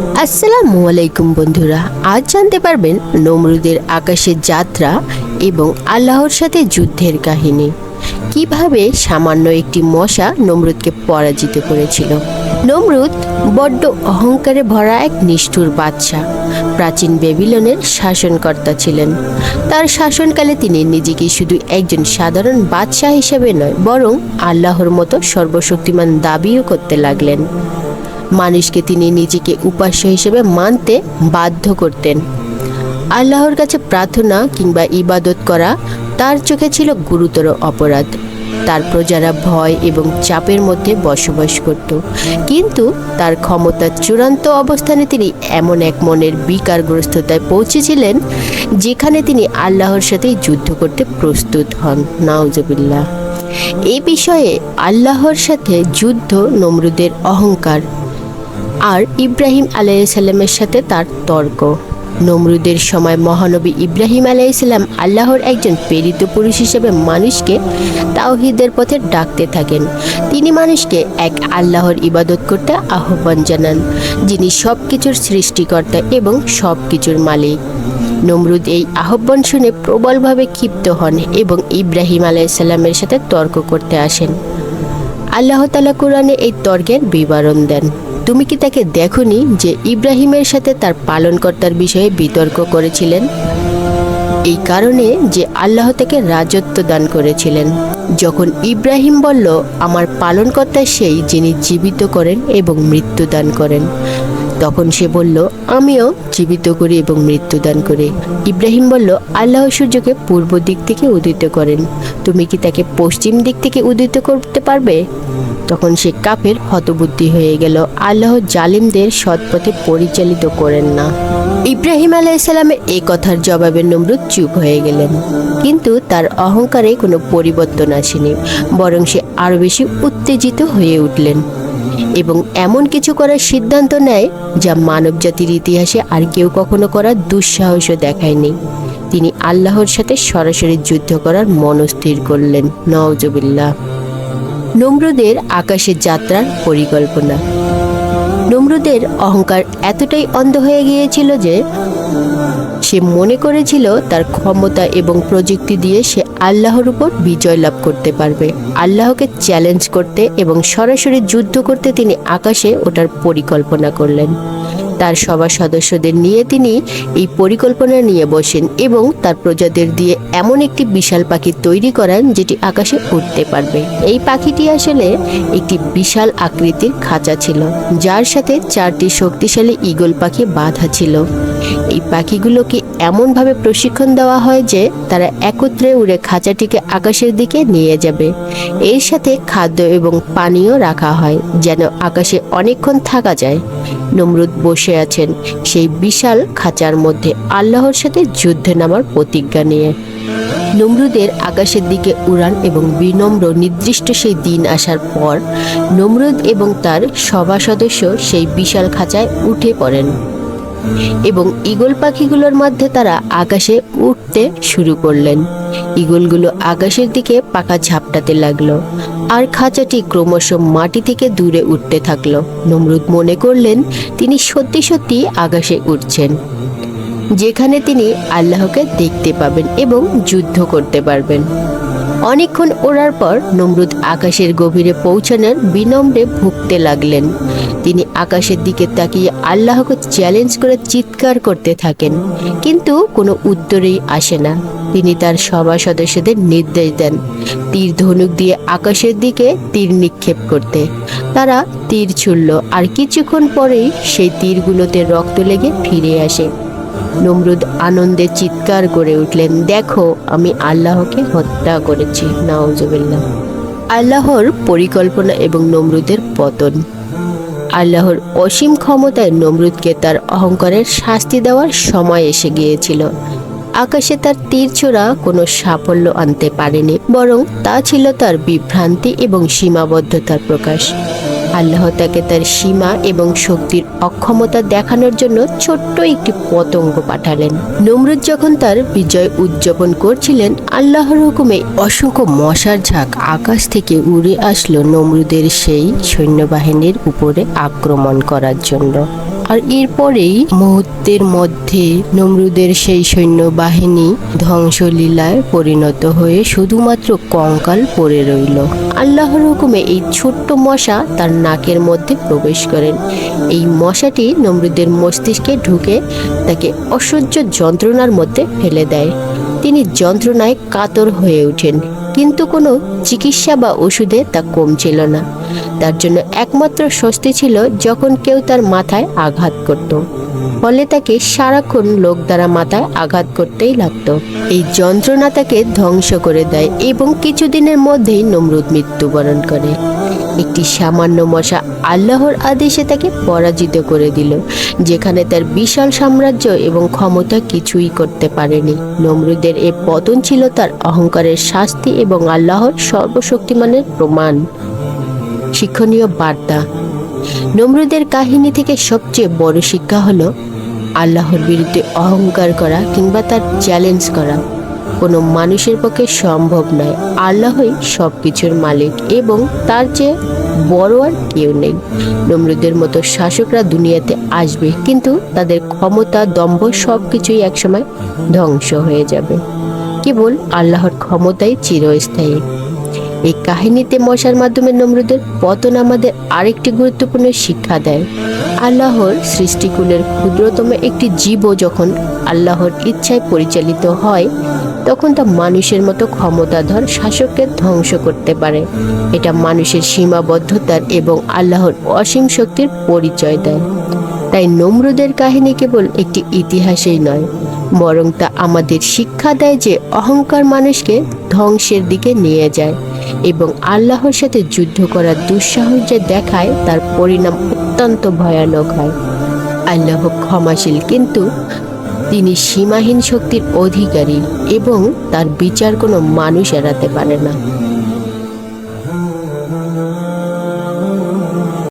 আসসালামু আলাইকুম বন্ধুরা, আজ জানতে পারবেন নমরুদের আকাশের যাত্রা এবং আল্লাহর সাথে যুদ্ধের কাহিনী। কিভাবে সামান্য একটি মশা নমরুদকে পরাজিত করেছিল। নমরুদ বড্ড অহংকারে ভরা এক নিষ্ঠুর বাদশা। প্রাচীন বেবিলনের শাসনকর্তা ছিলেন। তার শাসনকালে তিনি নিজেকে শুধু একজন সাধারণ বাদশাহ হিসেবে নয়, বরং আল্লাহর মতো সর্বশক্তিমান দাবিও করতে লাগলেন। মানুষকে তিনি নিজেকে উপাস্য হিসেবে মানতে বাধ্য করতেন। আল্লাহর কাছে প্রার্থনা কিংবা ইবাদত করা তার চোখে ছিল গুরুতর অপরাধ। তার প্রজারা ভয় এবং চাপের মধ্যে বসবাস করত, কিন্তু তার ক্ষমতার চূড়ান্ত অবস্থানে তিনি এমন এক মনের বিকারগ্রস্ততায় পৌঁছেছিলেন যেখানে তিনি আল্লাহর সাথেই যুদ্ধ করতে প্রস্তুত হন। নাউজুবিল্লাহ। এই বিষয়ে আল্লাহর সাথে যুদ্ধ, নমরুদের অহংকার আর ইব্রাহিম আলাইহিসসালামের সাথে তার তর্ক। নমরুদের সময় মহানবী ইব্রাহিম আলাইহিসসালাম আল্লাহর একজন প্রেরিত পুরুষ হিসেবে মানুষকে তাওহীদের পথে ডাকতে থাকেন। তিনি মানুষকে এক আল্লাহর ইবাদত করতে আহ্বান জানান, যিনি সব কিছুর সৃষ্টিকর্তা এবং সব কিছুর মালিক। নমরুদ এই আহ্বান শুনে প্রবলভাবে ক্ষিপ্ত হন এবং ইব্রাহিম আলাইহিসসালামের সাথে তর্ক করতে আসেন। আল্লাহ তাআলা কোরআনে এই তর্কের বিবরণ দেন। তুমি কি তাকে দেখোনি যে ইব্রাহিমের সাথে তার পালনকর্তার বিষয়ে বিতর্ক করেছিলেন? এই কারণে যে আল্লাহ তাকে রাজত্ব দান করেছিলেন। যখন ইব্রাহিম বলল, আমার পালনকর্তা সেই যিনি জীবিত করেন এবং মৃত্যু দান করেন, তখন সে বলল, আমিও জীবিত করি এবং মৃত্যু দান করি। ইব্রাহিম বলল, আল্লাহ সূর্যকে পূর্ব দিক থেকে উদিত করেন, তুমি কি তাকে পশ্চিম দিক থেকে উদিত করতে পারবে? তখন সে কাফের হতবুদ্ধি হয়ে গেল। আল্লাহ জালিমদের সৎপথে পরিচালিত করেন না। ইব্রাহিম আলাইহিসসালামের এই কথার জবাবে নমরুদ চুপ হয়ে গেলেন, কিন্তু তার অহংকারে কোনো পরিবর্তন আসেনি, বরং সে আরো বেশি উত্তেজিত হয়ে উঠলেন এবং এমন কিছু করার সিদ্ধান্ত নেয় যা মানব জাতির ইতিহাসে আর কেউ কখনো করার দুঃসাহসও দেখায়নি। তিনি আল্লাহর সাথে সরাসরি যুদ্ধ করার মনস্থির করলেন। নাউজুবিল্লাহ। নমরুদের আকাশের যাত্রার পরিকল্পনা। নমরুদের অহংকার এতটাই অন্ধ হয়ে গিয়েছিল যে সে মনে করেছিল তার ক্ষমতা এবং প্রযুক্তি দিয়ে সে আল্লাহর উপর বিজয় লাভ করতে পারবে। আল্লাহকে চ্যালেঞ্জ করতে এবং সরাসরি যুদ্ধ করতে তিনি আকাশে ওঠার পরিকল্পনা করলেন। তার সভা সদস্যদের নিয়ে তিনি এই পরিকল্পনা নিয়ে বসেন এবং তার প্রজাদের দিয়ে এমন একটি বিশাল পাখি তৈরি করান যেটি আকাশে উঠতে পারবে। এই পাখিটি আসলে একটি বিশাল আকৃতির খাঁচা ছিল, যার সাথে 4টি শক্তিশালী ঈগল পাখি বাঁধা ছিল। এই পাখিগুলোকে এমনভাবে প্রশিক্ষণ দেওয়া হয় যে তারা একত্রে উড়ে খাঁচাটিকে আকাশের দিকে নিয়ে যাবে। এর সাথে খাদ্য এবং পানীয় রাখা হয় যেন আকাশে অনেকক্ষণ থাকা যায়। নমরুদ বসে আছেন সেই বিশাল খাঁচার মধ্যে আল্লাহর সাথে যুদ্ধে নামার প্রতিজ্ঞা নিয়ে। নমরুদের আকাশের দিকে উড়ান এবং বিনম্র নির্দিষ্ট সেই দিন আসার পর নমরুদ এবং তার সভা সদস্য সেই বিশাল খাঁচায় উঠে পড়েন এবং ঈগল পাখিগুলোর মধ্যে তারা আকাশে উঠতে শুরু করলেন। ঈগলগুলো আকাশের দিকে পাখা ঝাপটাতে লাগলো আর খাঁচাটি ক্রমশ মাটি থেকে দূরে উঠতে থাকলো। নমরুদ মনে করলেন তিনি সত্যি সত্যি আকাশে উঠছেন, যেখানে তিনি আল্লাহকে দেখতে পাবেন এবং যুদ্ধ করতে পারবেন। অনেকক্ষণ ওড়ার পর নমরুদ আকাশের গভীরে পৌঁছানোর বিনম্রে ভুগতে লাগলেন। তিনি আকাশের দিকে তাকিয়ে আল্লাহকে চ্যালেঞ্জ করে চিৎকার করতে থাকেন, কিন্তু কোনো উত্তরেই আসে না। তিনি তার সভা সদস্যদের নির্দেশ দেন তীর ধনুক দিয়ে আকাশের দিকে তীর নিক্ষেপ করতে। তারা তীর ছুড়ল আর কিছুক্ষণ পরেই সেই তীরগুলোতে রক্ত লেগে ফিরে আসে। নমরুদ আনন্দে চিৎকার করে উঠলেন, দেখো, আমি আল্লাহকে হত্যা করেছি। নাউজুবিল্লাহ। আল্লাহর পরিকল্পনা এবং নমরুদের পতন। আল্লাহর অসীম ক্ষমতায় নমরুদকে তার অহংকারের শাস্তি দেওয়ার সময় এসে গিয়েছিল। আকাশে তার তীর ছোড়া কোনো সাফল্য আনতে পারেনি, বরং তা ছিল তার বিভ্রান্তি এবং সীমাবদ্ধতার প্রকাশ। আল্লাহ তাকে তার সীমা এবং শক্তির অক্ষমতা দেখানোর জন্য ছোট্ট একটি পতঙ্গ পাঠালেন। নমরুদ যখন তার বিজয় উদযাপন করছিলেন, আল্লাহর হুকুমে অসংখ্য মশার ঝাঁক আকাশ থেকে উড়ে আসলো নমরুদের সেই সৈন্যবাহিনীর উপরে আক্রমণ করার জন্য। আর এরপরেই মুহূর্তের মধ্যে নমরুদের সেই সৈন্যবাহিনী ধ্বংসলীলায় পরিণত হয়ে শুধুমাত্র কঙ্কাল পড়ে রইল। আল্লাহর হুকুমে এই ছোট্ট মশা তার নাকের মধ্যে প্রবেশ করেন। এই মশাটি নমরুদের মস্তিষ্কে ঢুকে তাকে অসহ্য যন্ত্রণার মধ্যে ফেলে দেয়। তিনি যন্ত্রণায় কাতর হয়ে ওঠেন, কিন্তু কোনো চিকিৎসা বা ওষুধে তা কমছিল না। তার জন্য একমাত্র স্বস্তি ছিল যখন কেউ তার মাথায় আঘাত করত, ফলে তাকে সারাক্ষণ লোক দ্বারা মাথায় আঘাত করতেই লাগতো। এই যন্ত্রণা তাকে ধ্বংস করে দেয় এবং কিছুদিনের মধ্যেই নমরুদ মৃত্যুবরণ করে। একটি সামান্য মশা আল্লাহর আদেশে তাকে পরাজিত করে দিল, যেখানে তার বিশাল সাম্রাজ্য এবং ক্ষমতা কিছুই করতে পারেনি। নমরুদের এ পতন ছিল তার অহংকারের শাস্তি এবং আল্লাহর সর্বশক্তিমানের প্রমাণ। শিক্ষণীয় বার্তা: নমরুদের কাহিনী থেকে সবচেয়ে বড় শিক্ষা হলো আল্লাহর বিরুদ্ধে অহংকার করা কিংবা তার চ্যালেঞ্জ করা কোনো মানুষের পক্ষে সম্ভব নয়। আল্লাহই সবকিছুর মালিক এবং তার চেয়ে বড় আর কেউ নেই। নমরুদের মতো শাসকরা দুনিয়াতে আসবে, কিন্তু তাদের ক্ষমতা, দম্ভ সবকিছুই একসময় ধ্বংস হয়ে যাবে। কেবল আল্লাহর ক্ষমতাই চিরস্থায়ী। এই কাহিনীতে মশার মাধ্যমে নমরুদের পতন আমাদের আরেকটি গুরুত্বপূর্ণ শিক্ষা দেয়। আল্লাহর সৃষ্টিকুলের ক্ষুদ্রতম একটি জীবও যখন আল্লাহর ইচ্ছায় পরিচালিত হয়, তখন তা মানুষের মতো ক্ষমতাধর শাসককে ধ্বংস করতে পারে। এটা মানুষের সীমাবদ্ধতার এবং আল্লাহর অসীম শক্তির পরিচয় দেয়। তাই নমরুদের কাহিনী কেবল একটি ইতিহাসই নয়, বরং তা আমাদের শিক্ষা দেয় যে অহংকার মানুষকে ধ্বংসের দিকে নিয়ে যায় এবং আল্লাহর সাথে যুদ্ধ করার দুঃসাহস যে দেখায়, তার পরিণাম অত্যন্ত ভয়ানক হয়। আল্লাহ ক্ষমাশীল, কিন্তু তিনি সীমাহীন শক্তির অধিকারী এবং তার বিচার কোনো মানুষ এড়াতে পারে না।